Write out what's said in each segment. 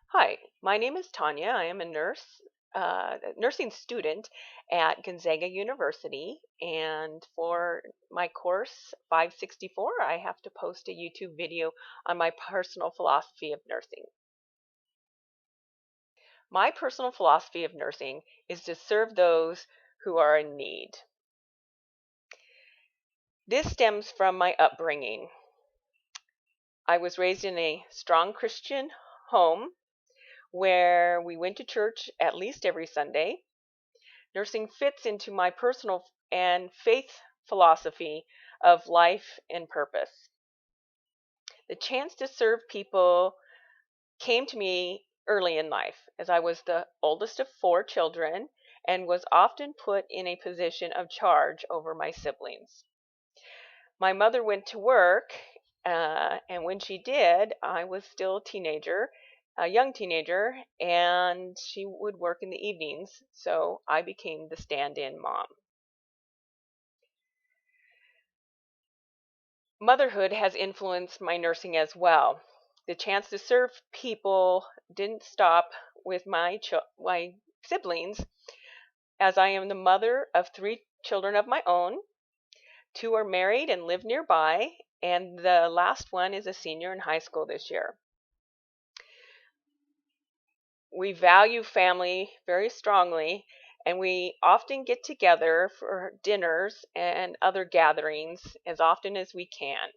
Hi, my name is Tanya. I am a nursing student at Gonzaga University. And for my course 564, I have to post a YouTube video on my personal philosophy of nursing. My personal philosophy of nursing is to serve those who are in need. This stems from my upbringing. I was raised in a strong Christian home where we went to church at least every Sunday. Nursing fits into my personal and faith philosophy of life and purpose. The chance to serve people came to me early in life, as I was the oldest of four children and was often put in a position of charge over my siblings. My mother went to work, and when she did, I was still a young teenager, and she would work in the evenings, so I became the stand in mom. Motherhood has influenced my nursing as well. The chance to serve people didn't stop with my siblings, as I am the mother of three children of my own. Two are married and live nearby, and the last one is a senior in high school this year. We value family very strongly, and we often get together for dinners and other gatherings as often as we can.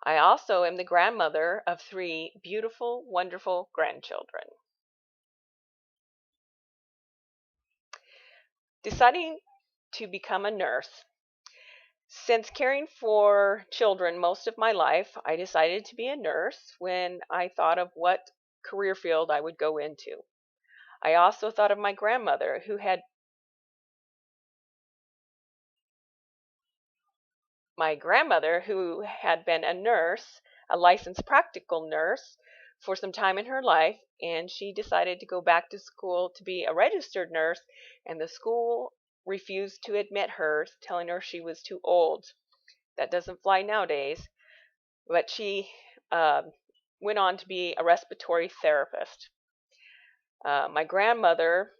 I also am the grandmother of three beautiful, wonderful grandchildren. Deciding to become a nurse. Since caring for children most of my life, I decided to be a nurse when I thought of what career field I would go into. I also thought of my grandmother who had been a nurse, a licensed practical nurse, for some time in her life, and she decided to go back to school to be a registered nurse, and the school refused to admit her, telling her she was too old. That doesn't fly nowadays, but she uh, went on to be a respiratory therapist. My grandmother,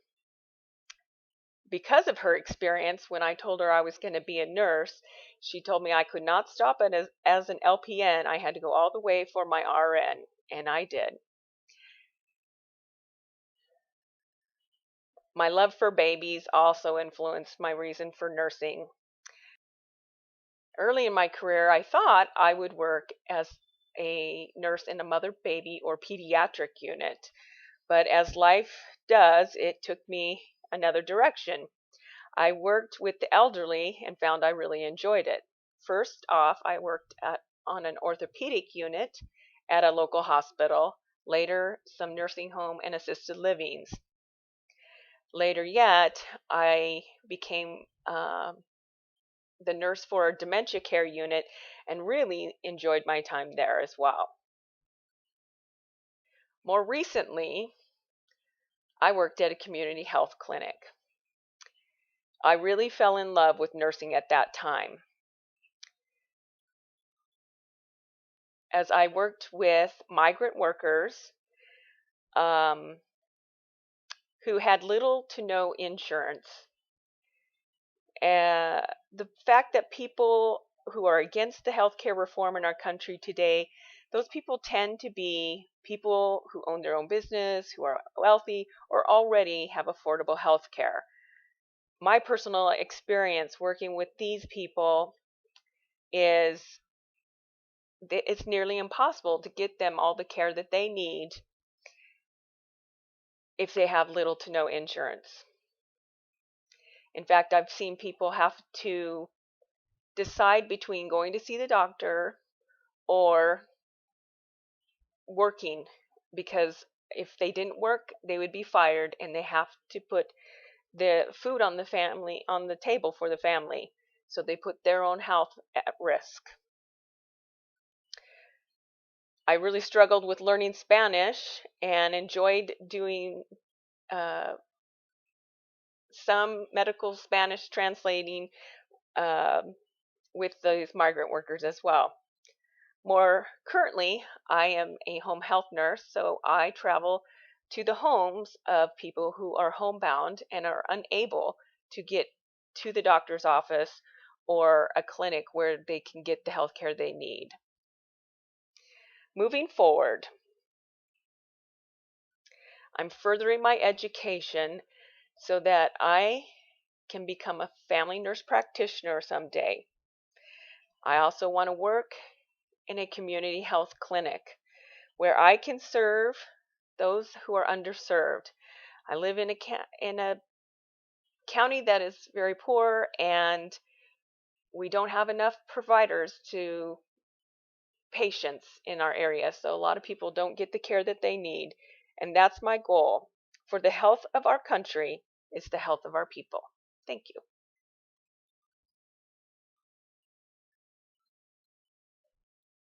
because of her experience, when I told her I was going to be a nurse, she told me I could not stop it as an LPN. I had to go all the way for my RN, and I did. My love for babies also influenced my reason for nursing. Early in my career, I thought I would work as a nurse in a mother baby or pediatric unit, but as life does, it took me another direction. I worked with the elderly and found I really enjoyed it. First off, I worked on an orthopedic unit at a local hospital, later, some nursing home and assisted livings. Later yet, I became the nurse for a dementia care unit and really enjoyed my time there as well. More recently, I worked at a community health clinic. I really fell in love with nursing at that time, as I worked with migrant workers um, who had little to no insurance. Uh, the fact that people who are against the healthcare reform in our country today, those people tend to be people who own their own business, who are wealthy, or already have affordable health care. My personal experience working with these people is it's nearly impossible to get them all the care that they need if they have little to no insurance. In fact, I've seen people have to decide between going to see the doctor or working, because if they didn't work, they would be fired, and they have to put the food on the table for the family. So they put their own health at risk. I really struggled with learning Spanish and enjoyed doing uh, some medical Spanish translating uh, with those migrant workers as well. More currently, I am a home health nurse, so I travel to the homes of people who are homebound and are unable to get to the doctor's office or a clinic where they can get the health care they need. Moving forward, I'm furthering my education so that I can become a family nurse practitioner someday. I also want to work in a community health clinic where I can serve those who are underserved. I live in a county that is very poor, and we don't have enough providers to patients in our area. So a lot of people don't get the care that they need, and that's my goal. For the health of our country is the health of our people. Thank you.